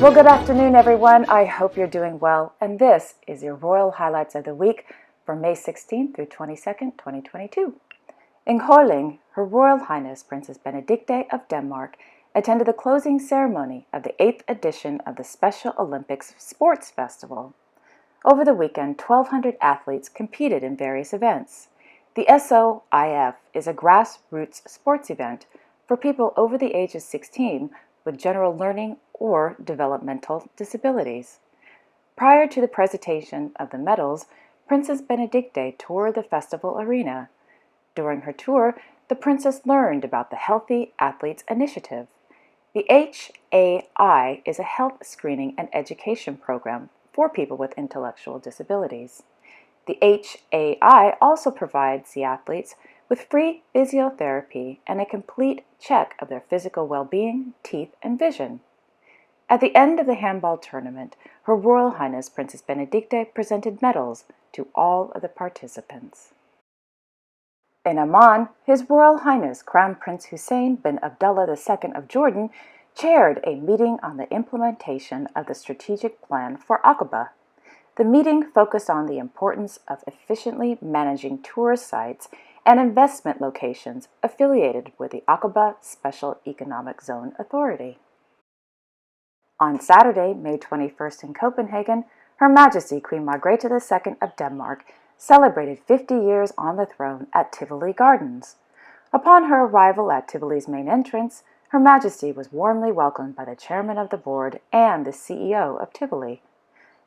Well, good afternoon, everyone. I hope you're doing well, and this is your Royal Highlights of the Week from May 16th through 22nd, 2022. In Kolding, Her Royal Highness Princess Benedikte of Denmark attended the closing ceremony of the 8th edition of the Special Olympics Sports Festival. Over the weekend, 1,200 athletes competed in various events. The SOIF is a grassroots sports event for people over the age of 16 with general learning or developmental disabilities. Prior to the presentation of the medals, Princess Benedikte toured the festival arena. During her tour, the princess learned about the Healthy Athletes Initiative. The HAI is a health screening and education program for people with intellectual disabilities. The HAI also provides the athletes with free physiotherapy and a complete check of their physical well-being, teeth, and vision. At the end of the handball tournament, Her Royal Highness Princess Benedikte presented medals to all of the participants. In Amman, His Royal Highness Crown Prince Hussein bin Abdullah II of Jordan chaired a meeting on the implementation of the strategic plan for Aqaba. The meeting focused on the importance of efficiently managing tourist sites and investment locations affiliated with the Aqaba Special Economic Zone Authority. On Saturday, May 21st in Copenhagen, Her Majesty Queen Margrethe II of Denmark celebrated 50 years on the throne at Tivoli Gardens. Upon her arrival at Tivoli's main entrance, Her Majesty was warmly welcomed by the chairman of the board and the CEO of Tivoli.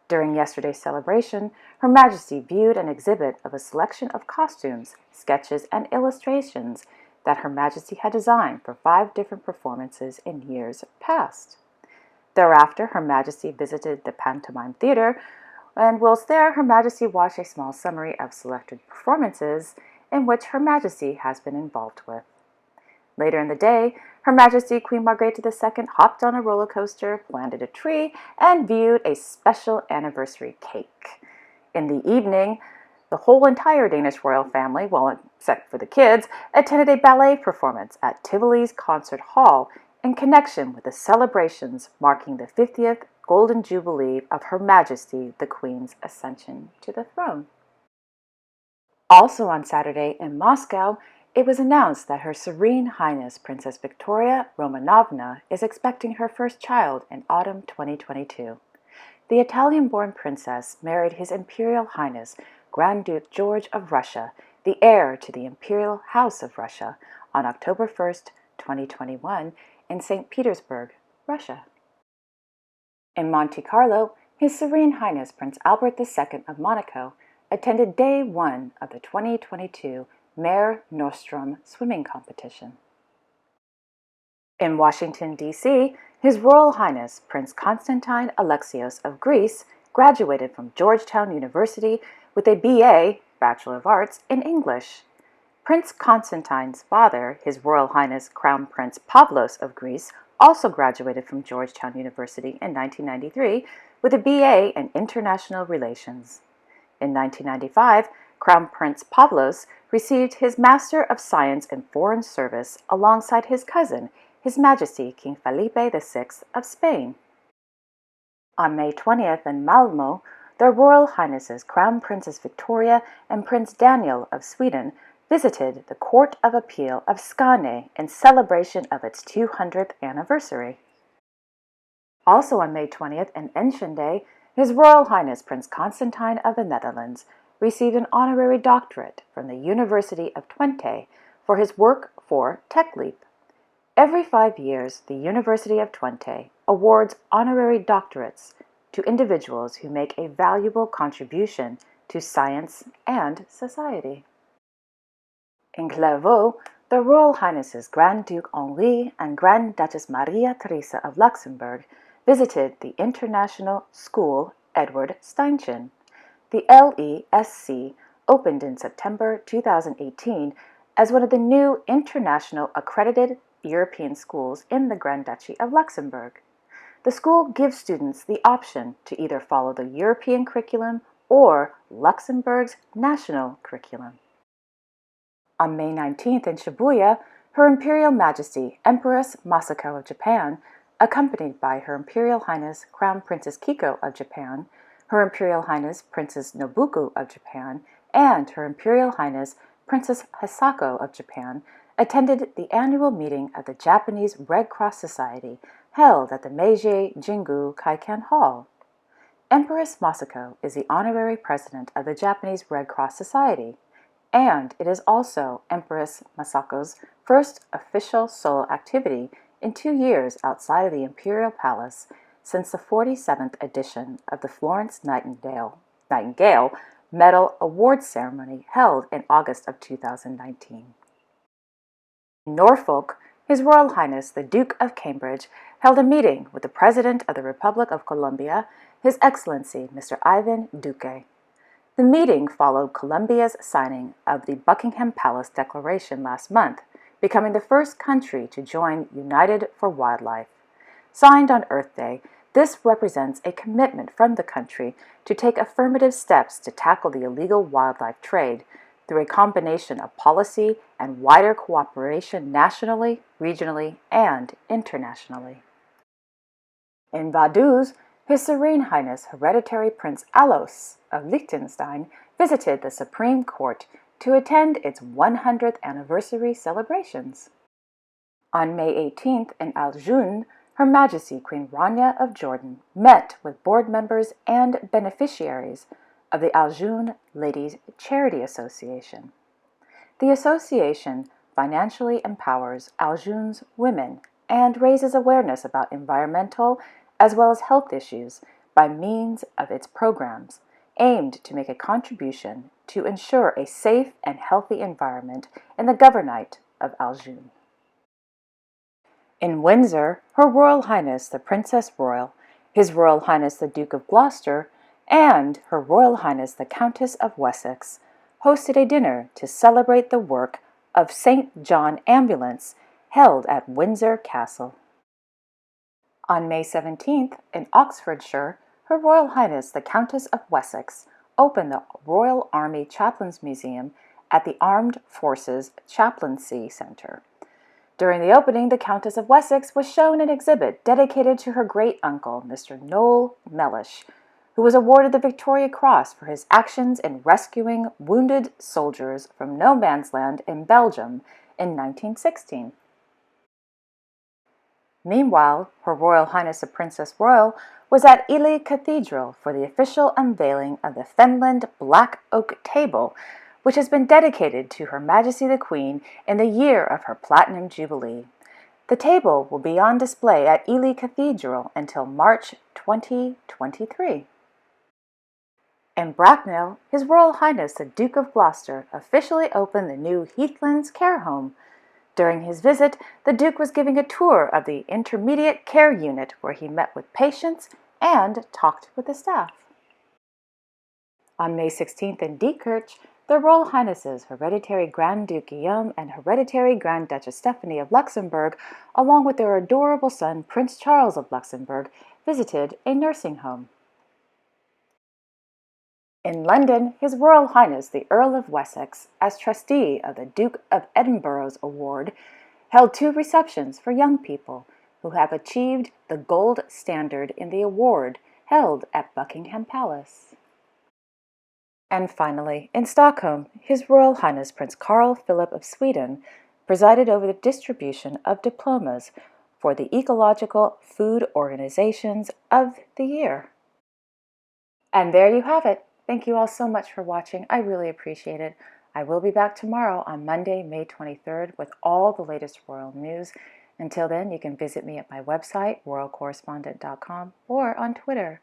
During yesterday's celebration, Her Majesty viewed an exhibit of a selection of costumes, sketches, and illustrations that Her Majesty had designed for 5 different performances in years past. Thereafter, Her Majesty visited the Pantomime Theatre, and whilst there, Her Majesty watched a small summary of selected performances in which Her Majesty has been involved with. Later in the day, Her Majesty Queen Margrethe II hopped on a roller coaster, planted a tree, and viewed a special anniversary cake. In the evening, the whole entire Danish royal family, well, except for the kids, attended a ballet performance at Tivoli's Concert Hall in connection with the celebrations marking the 50th Golden Jubilee of Her Majesty the Queen's ascension to the throne. Also on Saturday in Moscow, it was announced that Her Serene Highness Princess Victoria Romanovna is expecting her first child in autumn 2022. The Italian-born princess married His Imperial Highness Grand Duke George of Russia, the heir to the Imperial House of Russia, on October 1st, 2021, in St. Petersburg, Russia. In Monte-Carlo, His Serene Highness Prince Albert II of Monaco attended Day 1 of the 2022 Mare Nostrum swimming competition. In Washington, D.C., His Royal Highness Prince Constantine Alexios of Greece graduated from Georgetown University with a BA, Bachelor of Arts, in English. Prince Constantine's father, His Royal Highness Crown Prince Pavlos of Greece, also graduated from Georgetown University in 1993 with a BA in International Relations. In 1995, Crown Prince Pavlos received his Master of Science in Foreign Service alongside his cousin, His Majesty King Felipe VI of Spain. On May 20th in Malmö, their Royal Highnesses Crown Princess Victoria and Prince Daniel of Sweden visited the Court of Appeal of Skåne in celebration of its 200th anniversary. Also on May 20th in Enschede, His Royal Highness Prince Constantine of the Netherlands received an honorary doctorate from the University of Twente for his work for TechLeap. Every 5 years, the University of Twente awards honorary doctorates to individuals who make a valuable contribution to science and society. In Clairvaux, the Royal Highnesses Grand Duke Henri and Grand Duchess Maria Theresa of Luxembourg visited the International School Edward Steichen. The LESC opened in September 2018 as one of the new international accredited European schools in the Grand Duchy of Luxembourg. The school gives students the option to either follow the European curriculum or Luxembourg's national curriculum. On May 19th in Shibuya, Her Imperial Majesty Empress Masako of Japan accompanied by Her Imperial Highness Crown Princess Kiko of Japan, Her Imperial Highness Princess Nobuko of Japan, and Her Imperial Highness Princess Masako of Japan, attended the annual meeting of the Japanese Red Cross Society held at the Meiji Jingu Kaikan Hall. Empress Masako is the honorary president of the Japanese Red Cross Society, and it is also Empress Masako's first official solo activity in 2 years outside of the Imperial Palace since the 47th edition of the Florence Nightingale Medal Awards ceremony held in August of 2019. In Norfolk, His Royal Highness the Duke of Cambridge held a meeting with the President of the Republic of Colombia, His Excellency Mr. Ivan Duque. The meeting followed Colombia's signing of the Buckingham Palace Declaration last month, becoming the first country to join United for Wildlife. Signed on Earth Day, this represents a commitment from the country to take affirmative steps to tackle the illegal wildlife trade through a combination of policy and wider cooperation nationally, regionally, and internationally. In Vaduz, His Serene Highness Hereditary Prince Alexios of Liechtenstein visited the Supreme Court to attend its 100th anniversary celebrations. On May 18th in Al-Jun, Her Majesty Queen Rania of Jordan met with board members and beneficiaries of the Al-Jun Ladies Charity Association. The association financially empowers Al-Jun's women and raises awareness about environmental as well as health issues by means of its programs aimed to make a contribution to ensure a safe and healthy environment in the governorate of Al-Jun. In Windsor, Her Royal Highness the Princess Royal, His Royal Highness the Duke of Gloucester, and Her Royal Highness the Countess of Wessex hosted a dinner to celebrate the work of St. John Ambulance held at Windsor Castle. On May 17th, in Oxfordshire, Her Royal Highness the Countess of Wessex opened the Royal Army Chaplains Museum at the Armed Forces Chaplaincy Centre. During the opening, the Countess of Wessex was shown an exhibit dedicated to her great-uncle, Mr. Noel Mellish, who was awarded the Victoria Cross for his actions in rescuing wounded soldiers from no man's land in Belgium in 1916. Meanwhile, Her Royal Highness the Princess Royal was at Ely Cathedral for the official unveiling of the Fenland Black Oak Table, which has been dedicated to Her Majesty the Queen in the year of her Platinum Jubilee. The table will be on display at Ely Cathedral until March 2023. In Bracknell, His Royal Highness the Duke of Gloucester officially opened the new Heathlands Care Home. During his visit, the Duke was giving a tour of the Intermediate Care Unit where he met with patients and talked with the staff. On May 16th in Diekirch, their Royal Highnesses Hereditary Grand Duke Guillaume and Hereditary Grand Duchess Stephanie of Luxembourg, along with their adorable son Prince Charles of Luxembourg, visited a nursing home. In London, His Royal Highness the Earl of Wessex, as trustee of the Duke of Edinburgh's Award, held 2 receptions for young people who have achieved the gold standard in the award held at Buckingham Palace. And finally, in Stockholm, His Royal Highness Prince Carl Philip of Sweden presided over the distribution of diplomas for the Ecological Food Organizations of the Year. And there you have it. Thank you all so much for watching. I really appreciate it. I will be back tomorrow on Monday, May 23rd with all the latest royal news. Until then, you can visit me at my website, royalcorrespondent.com, or on Twitter.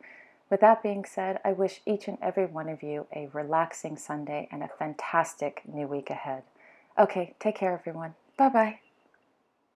With that being said, I wish each and every one of you a relaxing Sunday and a fantastic new week ahead. Okay, take care, everyone. Bye-bye.